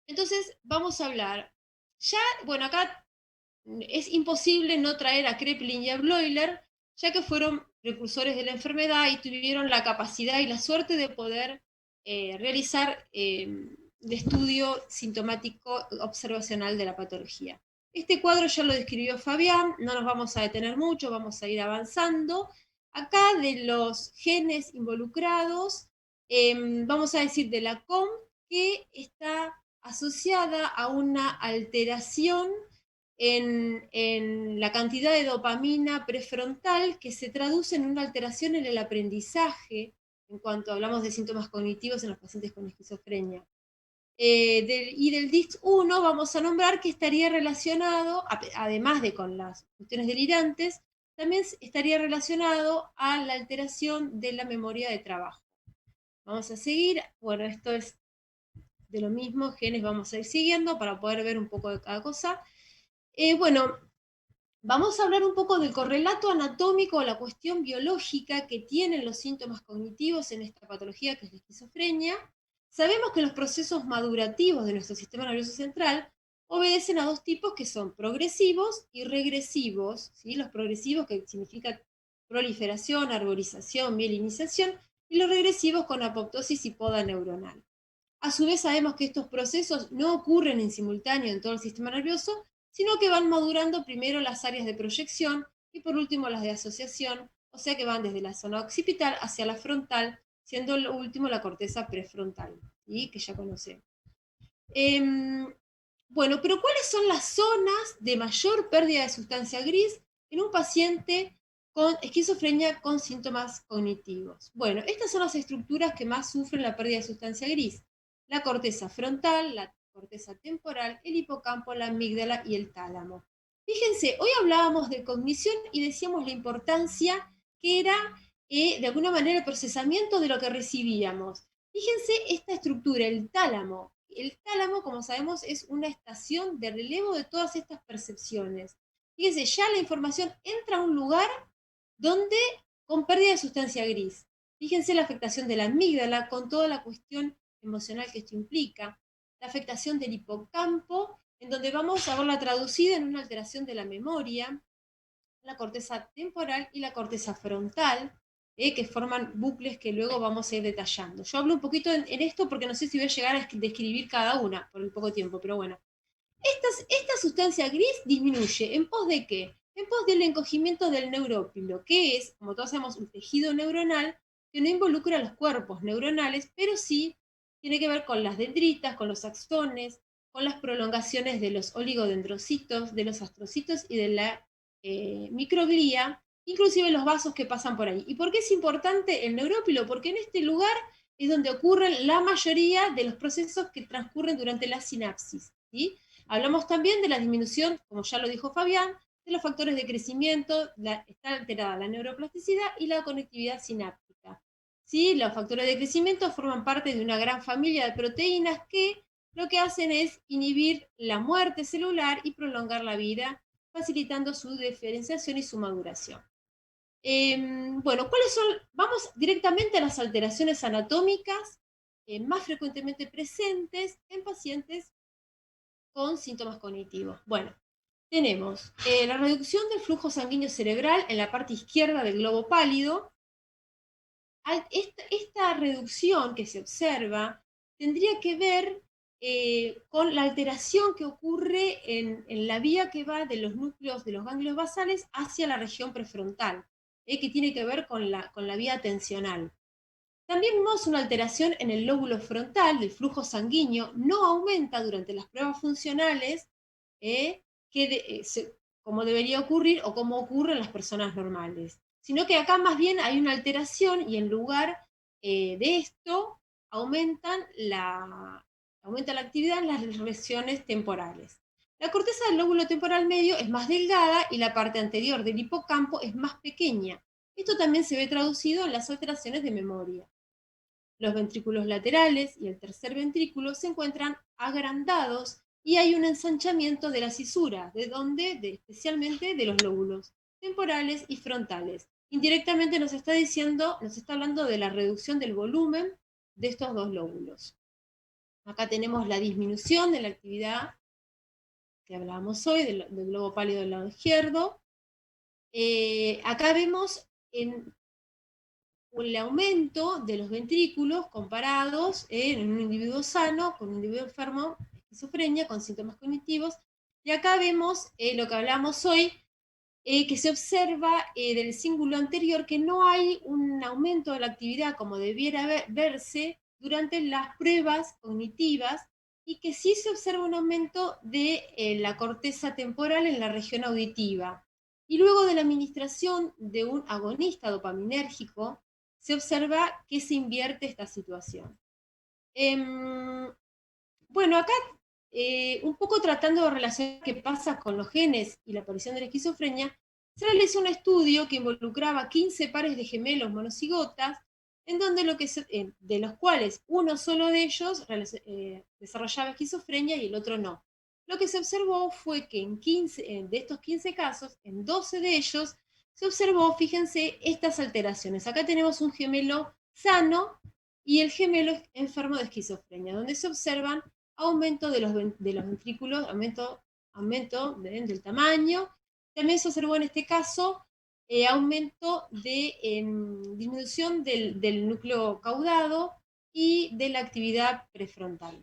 Speaker 3: Entonces, vamos a hablar. Ya, bueno, acá es imposible no traer a Kraepelin y a Bleuler, ya que fueron precursores de la enfermedad y tuvieron la capacidad y la suerte de poder realizar el estudio sintomático observacional de la patología. Este cuadro ya lo describió Fabián, no nos vamos a detener mucho, vamos a ir avanzando. Acá de los genes involucrados, vamos a decir de la COM, que está asociada a una alteración en la cantidad de dopamina prefrontal que se traduce en una alteración en el aprendizaje en cuanto hablamos de síntomas cognitivos en los pacientes con esquizofrenia. Y del DISC-1 vamos a nombrar que estaría relacionado, además de con las cuestiones delirantes, también estaría relacionado a la alteración de la memoria de trabajo. Vamos a seguir, bueno, esto es de lo mismo, genes vamos a ir siguiendo para poder ver un poco de cada cosa. Bueno, vamos a hablar un poco del correlato anatómico o la cuestión biológica que tienen los síntomas cognitivos en esta patología que es la esquizofrenia. Sabemos que los procesos madurativos de nuestro sistema nervioso central obedecen a dos tipos que son progresivos y regresivos, ¿sí? Los progresivos, que significa proliferación, arborización, mielinización, y los regresivos con apoptosis y poda neuronal. A su vez sabemos que estos procesos no ocurren en simultáneo en todo el sistema nervioso, sino que van madurando primero las áreas de proyección y por último las de asociación, o sea que van desde la zona occipital hacia la frontal, siendo lo último la corteza prefrontal, ¿sí? Que ya conocemos. Bueno, pero ¿cuáles son las zonas de mayor pérdida de sustancia gris en un paciente con esquizofrenia con síntomas cognitivos? Bueno, estas son las estructuras que más sufren la pérdida de sustancia gris: la corteza frontal, la corteza temporal, el hipocampo, la amígdala y el tálamo. Fíjense, hoy hablábamos de cognición y decíamos la importancia que era, de alguna manera, el procesamiento de lo que recibíamos. Fíjense esta estructura, el tálamo. El tálamo, como sabemos, es una estación de relevo de todas estas percepciones. Fíjense, ya la información entra a un lugar donde con pérdida de sustancia gris. Fíjense la afectación de la amígdala con toda la cuestión emocional que esto implica, la afectación del hipocampo, en donde vamos a verla traducida en una alteración de la memoria, la corteza temporal y la corteza frontal, que forman bucles que luego vamos a ir detallando. Yo hablo un poquito en esto porque no sé si voy a llegar a describir cada una por el poco tiempo, pero bueno. Esta sustancia gris disminuye, ¿en pos de qué? En pos del encogimiento del neurópilo, que es, como todos sabemos, un tejido neuronal que no involucra los cuerpos neuronales, pero sí tiene que ver con las dendritas, con los axones, con las prolongaciones de los oligodendrocitos, de los astrocitos y de la microglía, inclusive los vasos que pasan por ahí. ¿Y por qué es importante el neurópilo? Porque en este lugar es donde ocurren la mayoría de los procesos que transcurren durante la sinapsis, ¿sí? Hablamos también de la disminución, como ya lo dijo Fabián, de los factores de crecimiento, está alterada la neuroplasticidad y la conectividad sináptica. ¿Sí? Los factores de crecimiento forman parte de una gran familia de proteínas que lo que hacen es inhibir la muerte celular y prolongar la vida, facilitando su diferenciación y su maduración. Bueno, ¿cuáles son? Vamos directamente a las alteraciones anatómicas más frecuentemente presentes en pacientes con síntomas cognitivos. Bueno, tenemos la reducción del flujo sanguíneo cerebral en la parte izquierda del globo pálido. Esta reducción que se observa tendría que ver con la alteración que ocurre en la vía que va de los núcleos de los ganglios basales hacia la región prefrontal, que tiene que ver con la vía atencional. También vemos una alteración en el lóbulo frontal del flujo sanguíneo, no aumenta durante las pruebas funcionales, como debería ocurrir o como ocurre en las personas normales, sino que acá más bien hay una alteración y en lugar de esto aumenta la actividad en las regiones temporales. La corteza del lóbulo temporal medio es más delgada y la parte anterior del hipocampo es más pequeña. Esto también se ve traducido en las alteraciones de memoria. Los ventrículos laterales y el tercer ventrículo se encuentran agrandados y hay un ensanchamiento de la cisura, especialmente de los lóbulos temporales y frontales. Indirectamente nos está hablando de la reducción del volumen de estos dos lóbulos. Acá tenemos la disminución de la actividad que hablábamos hoy, del globo pálido del lado izquierdo. Acá vemos el aumento de los ventrículos comparados en un individuo sano con un individuo enfermo de esquizofrenia con síntomas cognitivos. Y acá vemos lo que hablamos hoy, que se observa del cíngulo anterior que no hay un aumento de la actividad como debiera verse durante las pruebas cognitivas y que sí se observa un aumento de la corteza temporal en la región auditiva. Y luego de la administración de un agonista dopaminérgico, se observa que se invierte esta situación. Bueno, acá un poco tratando de relacionar qué pasa con los genes y la aparición de la esquizofrenia, se realizó un estudio que involucraba 15 pares de gemelos monocigotas, en donde de los cuales uno solo de ellos desarrollaba esquizofrenia y el otro no. Lo que se observó fue que de estos 15 casos, en 12 de ellos, se observó, fíjense, estas alteraciones. Acá tenemos un gemelo sano y el gemelo enfermo de esquizofrenia, donde se observan aumento de los ventrículos, aumento del tamaño. También se observó en este caso aumento de disminución del núcleo caudado y de la actividad prefrontal.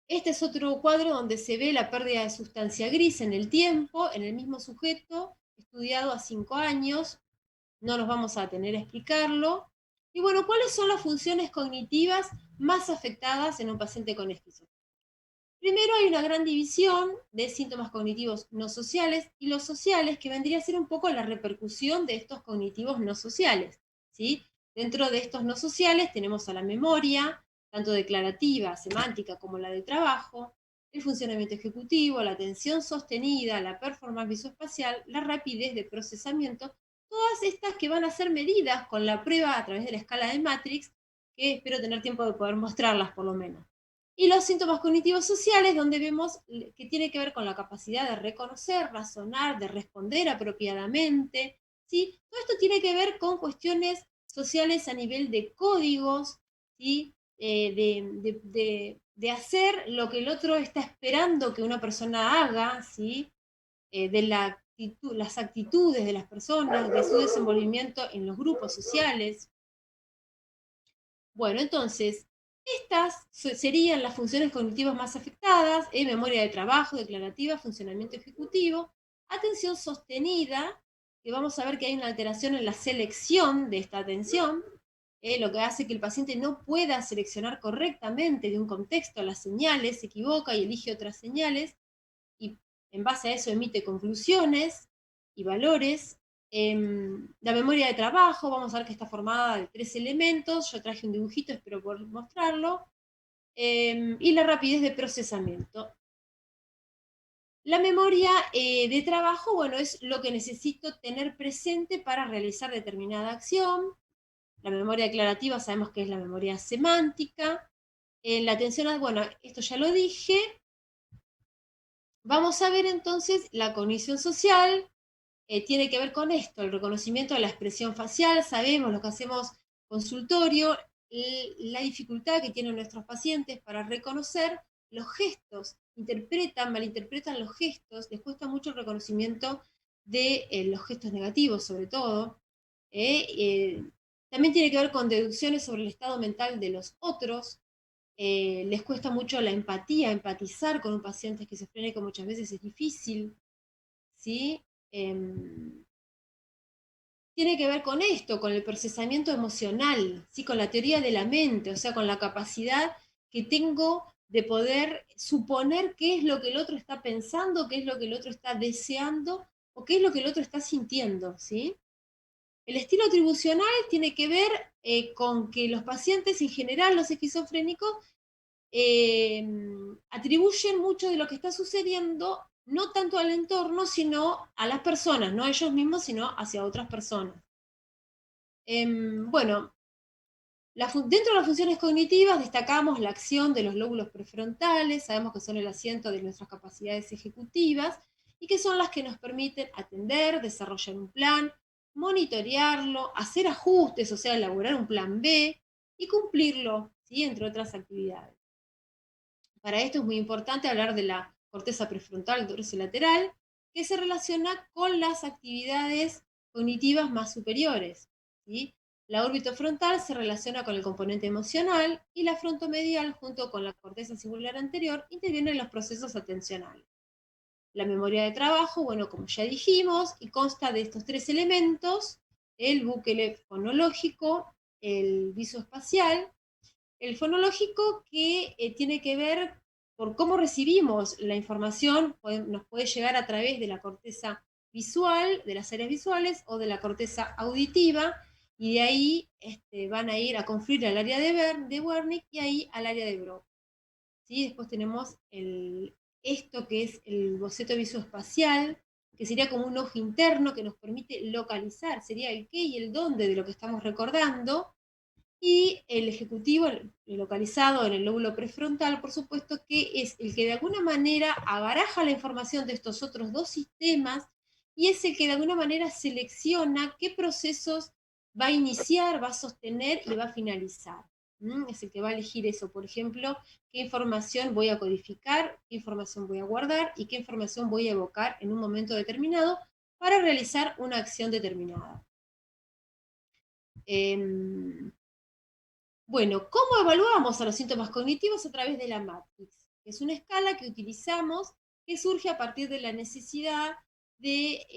Speaker 3: Este es otro cuadro donde se ve la pérdida de sustancia gris en el tiempo, en el mismo sujeto, estudiado a 5 años. No nos vamos a detener a explicarlo. Y bueno, ¿cuáles son las funciones cognitivas más afectadas en un paciente con esquizofrenia? Primero hay una gran división de síntomas cognitivos no sociales y los sociales, que vendría a ser un poco la repercusión de estos cognitivos no sociales, ¿sí? Dentro de estos no sociales tenemos a la memoria, tanto declarativa, semántica como la de trabajo, el funcionamiento ejecutivo, la atención sostenida, la performance visoespacial, la rapidez de procesamiento, todas estas que van a ser medidas con la prueba a través de la escala de Matrix, que espero tener tiempo de poder mostrarlas por lo menos. Y los síntomas cognitivos sociales, donde vemos que tiene que ver con la capacidad de reconocer, razonar, de responder apropiadamente, ¿sí? Todo esto tiene que ver con cuestiones sociales a nivel de códigos, ¿sí? De hacer lo que el otro está esperando que una persona haga, ¿sí? De las actitudes de las personas, de su desenvolvimiento en los grupos sociales. Bueno, entonces, estas serían las funciones cognitivas más afectadas: memoria de trabajo, declarativa, funcionamiento ejecutivo, atención sostenida, que vamos a ver que hay una alteración en la selección de esta atención, lo que hace que el paciente no pueda seleccionar correctamente de un contexto las señales, se equivoca y elige otras señales, y en base a eso emite conclusiones y valores. La memoria de trabajo, vamos a ver que está formada de 3 elementos, yo traje un dibujito, espero poder mostrarlo, y la rapidez de procesamiento. La memoria de trabajo, bueno, es lo que necesito tener presente para realizar determinada acción. La memoria declarativa sabemos que es la memoria semántica. La atención, bueno, esto ya lo dije. Vamos a ver entonces la cognición social. Tiene que ver con esto, el reconocimiento de la expresión facial. Sabemos lo que hacemos consultorio, la dificultad que tienen nuestros pacientes para reconocer los gestos, malinterpretan los gestos, les cuesta mucho el reconocimiento de los gestos negativos, sobre todo. También tiene que ver con deducciones sobre el estado mental de los otros. Les cuesta mucho la empatía, empatizar con un paciente esquizofrénico muchas veces es difícil, ¿sí? Tiene que ver con esto, con el procesamiento emocional, ¿sí? Con la teoría de la mente, o sea, con la capacidad que tengo de poder suponer qué es lo que el otro está pensando, qué es lo que el otro está deseando o qué es lo que el otro está sintiendo, ¿sí? El estilo atribucional tiene que ver con que los pacientes, en general los esquizofrénicos, atribuyen mucho de lo que está sucediendo no tanto al entorno, sino a las personas, no a ellos mismos, sino hacia otras personas. Bueno, dentro de las funciones cognitivas destacamos la acción de los lóbulos prefrontales, sabemos que son el asiento de nuestras capacidades ejecutivas y que son las que nos permiten atender, desarrollar un plan, monitorearlo, hacer ajustes, o sea, elaborar un plan B y cumplirlo, ¿sí? Entre otras actividades. Para esto es muy importante hablar de la corteza prefrontal dorsolateral, que se relaciona con las actividades cognitivas más superiores, ¿sí? La órbita frontal se relaciona con el componente emocional y la frontomedial, junto con la corteza cingulare anterior, interviene en los procesos atencionales. La memoria de trabajo, bueno, como ya dijimos, y consta de estos 3 elementos: el bucle fonológico, el visoespacial. El fonológico que tiene que ver por cómo recibimos la información, nos puede llegar a través de la corteza visual, de las áreas visuales, o de la corteza auditiva, y de ahí van a ir a confluir al área de Wernicke y ahí al área de Broca. ¿Sí? Después tenemos esto que es el boceto visoespacial, que sería como un ojo interno que nos permite localizar, sería el qué y el dónde de lo que estamos recordando. Y el ejecutivo, localizado en el lóbulo prefrontal, por supuesto, que es el que de alguna manera abaraja la información de estos otros 2 sistemas y es el que de alguna manera selecciona qué procesos va a iniciar, va a sostener y va a finalizar. Es el que va a elegir eso, por ejemplo, qué información voy a codificar, qué información voy a guardar y qué información voy a evocar en un momento determinado para realizar una acción determinada. Bueno, ¿cómo evaluamos a los síntomas cognitivos? A través de la Matrix, que es una escala que utilizamos, que surge a partir de la necesidad de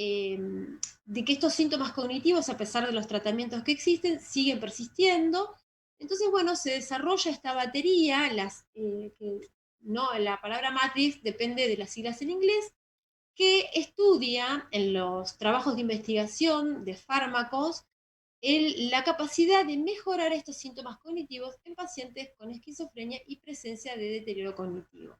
Speaker 3: que estos síntomas cognitivos, a pesar de los tratamientos que existen, siguen persistiendo. Entonces, bueno, se desarrolla esta batería, la palabra Matrix depende de las siglas en inglés, que estudia en los trabajos de investigación de fármacos la capacidad de mejorar estos síntomas cognitivos en pacientes con esquizofrenia y presencia de deterioro cognitivo,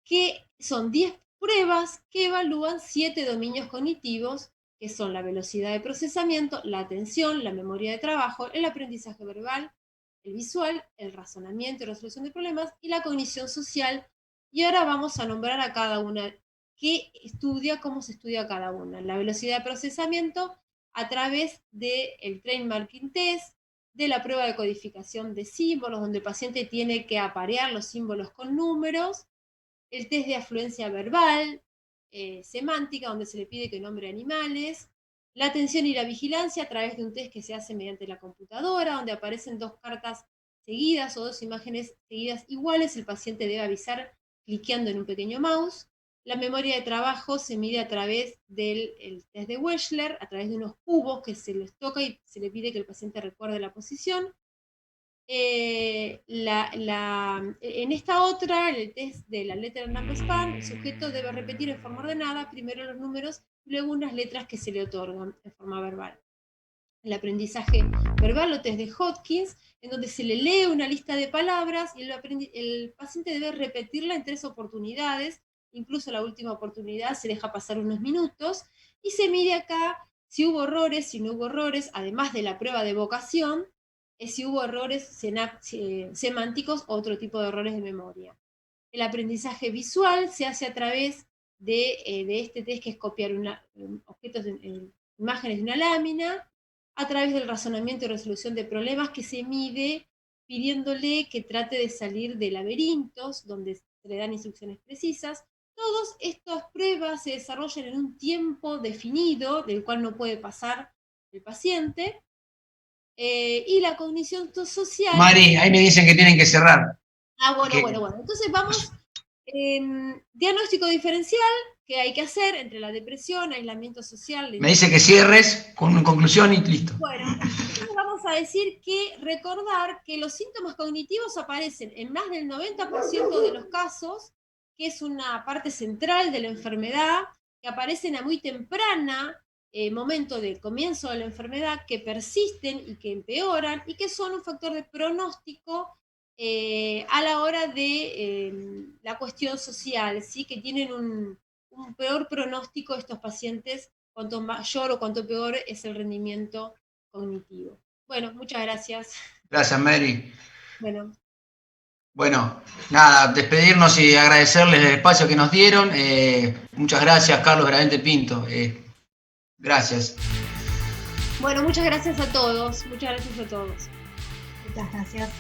Speaker 3: que son 10 pruebas que evalúan 7 dominios cognitivos, que son la velocidad de procesamiento, la atención, la memoria de trabajo, el aprendizaje verbal, el visual, el razonamiento y resolución de problemas, y la cognición social. Y ahora vamos a nombrar a cada una qué estudia, cómo se estudia cada una. La velocidad de procesamiento a través del Train Marking Test, de la prueba de codificación de símbolos, donde el paciente tiene que aparear los símbolos con números, el test de afluencia verbal, semántica, donde se le pide que nombre animales, la atención y la vigilancia a través de un test que se hace mediante la computadora, donde aparecen 2 cartas seguidas o 2 imágenes seguidas iguales, el paciente debe avisar cliqueando en un pequeño mouse. La memoria de trabajo se mide a través del test de Wechsler, a través de unos cubos que se les toca y se le pide que el paciente recuerde la posición. en esta otra, en el test de la letra number span, el sujeto debe repetir en forma ordenada primero los números y luego unas letras que se le otorgan en forma verbal. El aprendizaje verbal o test de Hopkins, en donde se le lee una lista de palabras y el paciente debe repetirla en 3 oportunidades, incluso la última oportunidad se deja pasar unos minutos, y se mide acá si hubo errores, si no hubo errores, además de la prueba de vocación, si hubo errores semánticos o otro tipo de errores de memoria. El aprendizaje visual se hace a través de este test, que es copiar objetos, imágenes de una lámina, a través del razonamiento y resolución de problemas, que se mide pidiéndole que trate de salir de laberintos, donde se le dan instrucciones precisas. Todas estas pruebas se desarrollan en un tiempo definido, del cual no puede pasar el paciente. Y la cognición social...
Speaker 1: Mari, ahí me dicen que tienen que cerrar.
Speaker 3: Bueno. Entonces vamos, diagnóstico diferencial que hay que hacer entre la depresión, aislamiento social...
Speaker 1: Me dice que cierres con una conclusión y listo.
Speaker 3: Bueno, entonces vamos a decir que recordar que los síntomas cognitivos aparecen en más del 90% de los casos, que es una parte central de la enfermedad, que aparecen a muy temprana momento del comienzo de la enfermedad, que persisten y que empeoran y que son un factor de pronóstico a la hora de la cuestión social, ¿sí? Que tienen un peor pronóstico estos pacientes, cuanto mayor o cuanto peor es el rendimiento cognitivo. Bueno, muchas gracias.
Speaker 1: Gracias, Mary.
Speaker 3: Bueno,
Speaker 1: nada, despedirnos y agradecerles el espacio que nos dieron. Muchas gracias, Carlos Gravente Pinto. Gracias.
Speaker 3: Bueno, muchas gracias a todos. Muchas gracias a todos.
Speaker 2: Muchas gracias.